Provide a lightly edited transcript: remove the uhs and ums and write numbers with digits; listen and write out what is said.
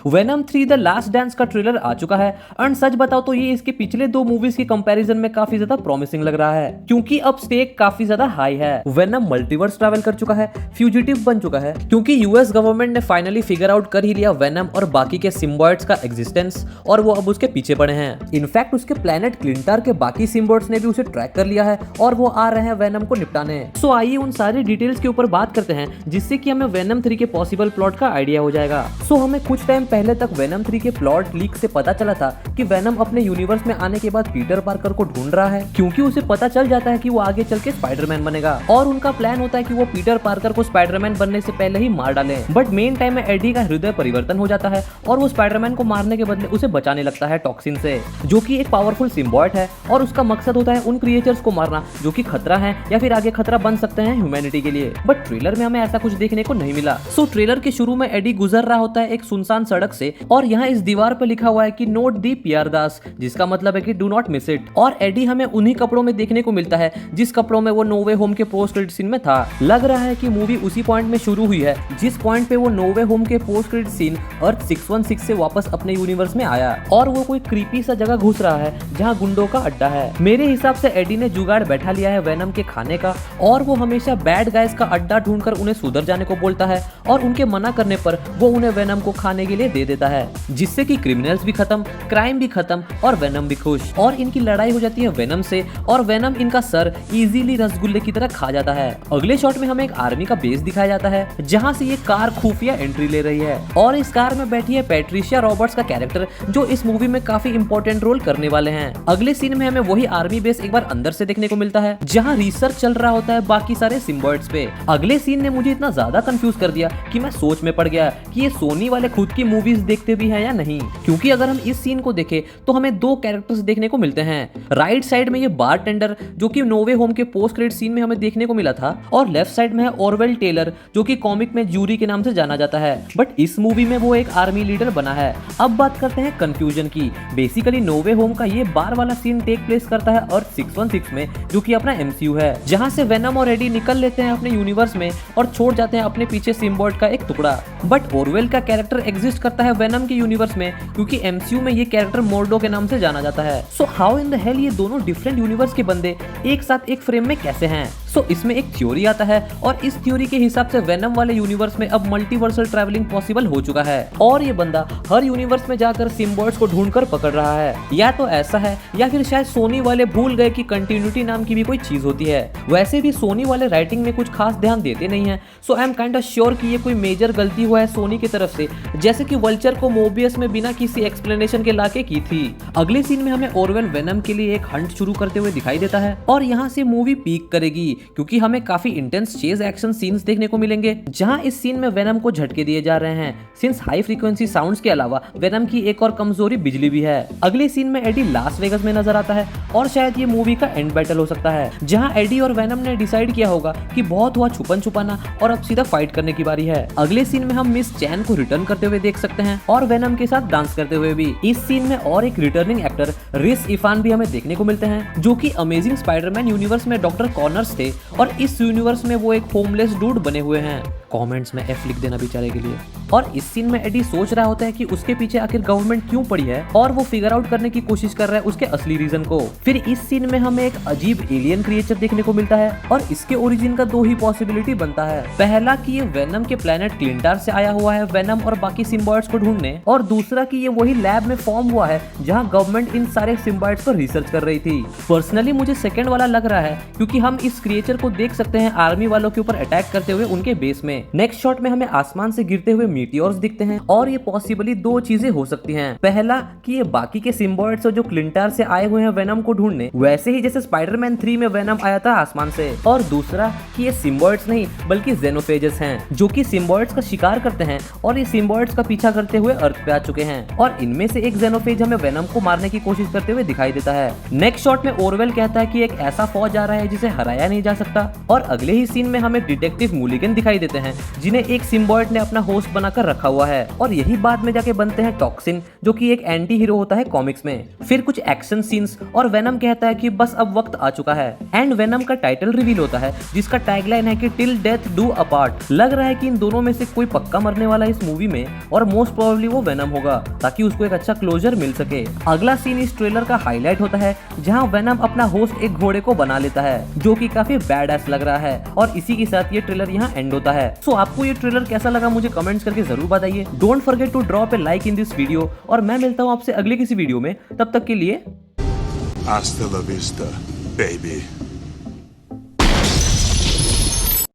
Venom 3 the last dance का trailer आ चुका है एंड सच बताओ तो ये इसके पिछले दो मूवीज के कंपैरिजन में काफी ज्यादा प्रॉमिसिंग लग रहा है, क्योंकि अब स्टेक काफी ज्यादा हाई है। वेनम मल्टीवर्स ट्रैवल कर चुका है, फ्यूजिटिव बन चुका है, क्योंकि यूएस गवर्नमेंट ने फाइनली फिगर आउट कर ही लिया वेनम और बाकी के सिम्बायोट्स का एग्जिस्टेंस और वो अब उसके पीछे पड़े हैं। इनफैक्ट उसके प्लेनेट क्लिंटार के बाकी सिम्बायोट्स ने भी उसे ट्रैक कर लिया है और वो आ रहे हैं वेनम को निपटाने। सो आइए उन सारी डिटेल्स के ऊपर बात करते हैं जिससे कि हमें वेनम 3 के पॉसिबल प्लॉट का आइडिया हो जाएगा। सो हमें कुछ टाइम पहले तक वेनम 3 के प्लॉट लीक से पता चला था कि वेनम अपने यूनिवर्स में आने के बाद पीटर पार्कर को ढूंढ रहा है, क्योंकि उसे पता चल जाता है कि वो आगे चल के स्पाइडरमैन बनेगा और उनका प्लान होता है कि वो पीटर पार्कर को स्पाइडरमैन बनने से पहले ही मार डालें। बट मेन टाइम में एडी का हृदय परिवर्तन हो जाता है और वो स्पाइडरमैन को मारने के बदले उसे बचाने लगता है टॉक्सिन से, जो कि एक पावरफुल सिम्बायोट है और उसका मकसद होता है उन क्रिएचर्स को मारना जो कि खतरा है या फिर आगे खतरा बन सकते हैं ह्यूमैनिटी के लिए। बट ट्रेलर में हमें ऐसा कुछ देखने को नहीं मिला। सो ट्रेलर के शुरू में एडी गुजर रहा होता है एक सुनसान सड़क से और यहाँ इस दीवार पर लिखा हुआ है कि नोट दी पियर दास, जिसका मतलब है कि डू नॉट मिस इट। और एडी हमें उन्हीं कपड़ों में देखने को मिलता है जिस कपड़ों में वो नो वे होम के पोस्ट क्रेडिट सीन में था। लग रहा है कि मूवी उसी पॉइंट में शुरू हुई है जिस पॉइंट पे वो नो वे होम के पोस्ट क्रेडिट सीन अर्थ 616 से वापस अपने यूनिवर्स में आया और वो कोई क्रीपी सा जगह घुस रहा है जहाँ गुंडों का अड्डा है। मेरे हिसाब से एडी ने जुगाड़ बैठा लिया है वेनम के खाने का और वो हमेशा बैड गाइस का अड्डा ढूंढकर उन्हें सुधर जाने को बोलता है और उनके मना करने पर वो उन्हें वेनम को खाने के लिए दे देता है, जिससे कि क्रिमिनल्स भी खत्म, क्राइम भी खत्म और वेनम भी खुश। और इनकी लड़ाई हो जाती है वेनम से और वेनम इनका सर इजीली रसगुल्ले की तरह खा जाता है। अगले शॉट में हमें एक आर्मी का बेस दिखाया जाता है जहाँ से ये कार खुफिया एंट्री ले रही है और इस कार में बैठी है पैट्रिशिया रॉबर्ट्स का कैरेक्टर, जो इस मूवी में काफी इंपॉर्टेंट रोल करने वाले हैं। अगले सीन में हमें वही आर्मी बेस एक बार अंदर से देखने को मिलता है जहाँ रिसर्च चल रहा होता है बाकी सारे सिम्बायोट्स पे। अगले सीन ने मुझे इतना ज्यादा कंफ्यूज कर दिया कि मैं सोच में पड़ गया कि ये सोनी वाले खुद की मूवीज देखते भी हैं या नहीं, क्योंकि अगर हम इस सीन को देखें तो हमें दो कैरेक्टर्स देखने को मिलते हैं। राइट साइड में ये बारटेंडर जो कि नोवे होम के पोस्ट क्रेडिट सीन में हमें देखने को मिला था और लेफ्ट साइड में है ऑरवेल टेलर जो कि कॉमिक में जूरी के नाम से जाना जाता है, बट इस मूवी में वो एक आर्मी लीडर बना है। अब बात करते हैं कंफ्यूजन की। बेसिकली नोवे होम का ये बार वाला सीन टेक प्लेस करता है अर्थ 616 में, जो कि अपना एमसीयू है, जहां से वेनम और एडी निकल लेते हैं अपने यूनिवर्स में और छोड़ जाते हैं अपने पीछे सिम्बायोट का एक टुकड़ा। बट ऑरवेल का कैरेक्टर एग्जिस्ट करता है वेनम के यूनिवर्स में, क्योंकि एमसीयू में ये कैरेक्टर मोर्डो के नाम से जाना जाता है। So how in the hell ये दोनों डिफरेंट यूनिवर्स के बंदे एक साथ एक फ्रेम में कैसे हैं? सो इसमें एक थ्योरी आता है और इस थ्योरी के हिसाब से वेनम वाले यूनिवर्स में अब मल्टीवर्सल ट्रैवलिंग पॉसिबल हो चुका है और ये बंदा हर यूनिवर्स में जाकर सिम्बायोट्स को ढूंढकर पकड़ रहा है। या तो ऐसा है या फिर शायद सोनी वाले भूल गए कि कंटिन्यूटी नाम की भी कोई चीज होती है। वैसे भी सोनी वाले राइटिंग में कुछ खास ध्यान देते नहीं है, so I am kind of sure कि ये कोई मेजर गलती हुआ है सोनी की तरफ से, जैसे कि वल्चर को मोबियस में बिना किसी एक्सप्लेनेशन के लाके की थी। अगले सीन में हमें ऑरवेल वेनम के लिए एक हंट शुरू करते हुए दिखाई देता है और यहाँ से मूवी पीक करेगी, क्योंकि हमें काफी इंटेंस चेज एक्शन सीन्स देखने को मिलेंगे जहां इस सीन में वेनम को झटके दिए जा रहे हैं, सिंस हाई फ्रीक्वेंसी साउंड्स के अलावा वेनम की एक और कमजोरी बिजली भी है। अगले सीन में एडी लास वेगस में नजर आता है और शायद ये मूवी का एंड बैटल हो सकता है, जहां एडी और वेनम ने डिसाइड किया होगा कि बहुत हुआ छुपन छुपाना और अब सीधा फाइट करने की बारी है। अगले सीन में हम मिस चैन को रिटर्न करते हुए देख सकते हैं और वेनम के साथ डांस करते हुए भी। इस सीन में और एक रिटर्निंग एक्टर रिस इफान भी हमें देखने को मिलते हैं, जो कि अमेजिंग स्पाइडरमैन यूनिवर्स में डॉक्टर कॉर्नर्स थे और इस यूनिवर्स में वो एक होमलेस डूड बने हुए हैं। कमेंट्स में एफ लिख देना बेचारे के लिए। और इस सीन में एडी सोच रहा होता है कि उसके पीछे आखिर गवर्नमेंट क्यों पड़ी है और वो फिगर आउट करने की कोशिश कर रहा है उसके असली रीजन को। फिर इस सीन में हमें एक अजीब एलियन क्रिएचर देखने को मिलता है और इसके ओरिजिन का दो ही पॉसिबिलिटी बनता है। पहला कि ये वेनम के प्लेनेट क्लिंटार से आया हुआ है वेनम और बाकी सिम्बायोट्स को ढूंढने, और दूसरा कि ये वही लैब में फॉर्म हुआ है जहाँ गवर्नमेंट इन सारे सिम्बायोट्स पर रिसर्च कर रही थी। पर्सनली मुझे सेकंड वाला लग रहा है, क्योंकि हम इस क्रिएचर को देख सकते हैं आर्मी वालों के ऊपर अटैक करते हुए उनके बेस में। नेक्स्ट शॉट में हमें आसमान से गिरते हुए मीटियोर्स दिखते हैं और ये पॉसिबली दो चीजें हो सकती हैं। पहला कि ये बाकी के सिम्बायोट्स जो क्लिंटार से आए हुए हैं वेनम को ढूंढने, वैसे ही जैसे स्पाइडरमैन 3 में वेनम आया था आसमान से। और दूसरा कि ये सिम्बायोट्स नहीं बल्कि जेनोफेजेस हैं, जो कि सिम्बायोट्स का शिकार करते हैं और ये सिम्बायोट्स का पीछा करते हुए अर्थ पे आ चुके हैं और इनमें से एक जेनोफेज हमें वेनम को मारने की कोशिश करते हुए दिखाई देता है। नेक्स्ट शॉट में ऑरवेल कहता है कि एक ऐसा फौज आ रहा है जिसे हराया नहीं जा सकता और अगले ही सीन में हमें डिटेक्टिव मूलिगन दिखाई देते हैं जिन्हें एक सिम्बायोट ने अपना होस्ट बनाकर रखा हुआ है, और यही बाद में जाके बनते हैं टॉक्सिन, जो कि एक एंटी हीरो होता है कॉमिक्स में। फिर कुछ एक्शन सीन्स और वेनम कहता है कि बस अब वक्त आ चुका है, एंड वेनम का टाइटल रिवील होता है जिसका टैगलाइन है कि टिल डेथ डू अपार्ट। लग रहा है कि इन दोनों में से कोई पक्का मरने वाला है इस मूवी में, और मोस्ट प्रोबेबली वो वेनम होगा ताकि उसको एक अच्छा क्लोजर मिल सके। अगला सीन इस ट्रेलर का हाईलाइट होता है जहां वेनम अपना होस्ट एक घोड़े को बना लेता है, जो कि काफी बैडएस लग रहा है, और इसी के साथ ये ट्रेलर यहाँ एंड होता है। सो आपको ये ट्रेलर कैसा लगा मुझे कमेंट्स करके जरूर बताइए। Don't forget to drop a like in this video, और मैं मिलता हूँ आपसे अगले किसी वीडियो में, तब तक के लिए Hasta la vista, baby.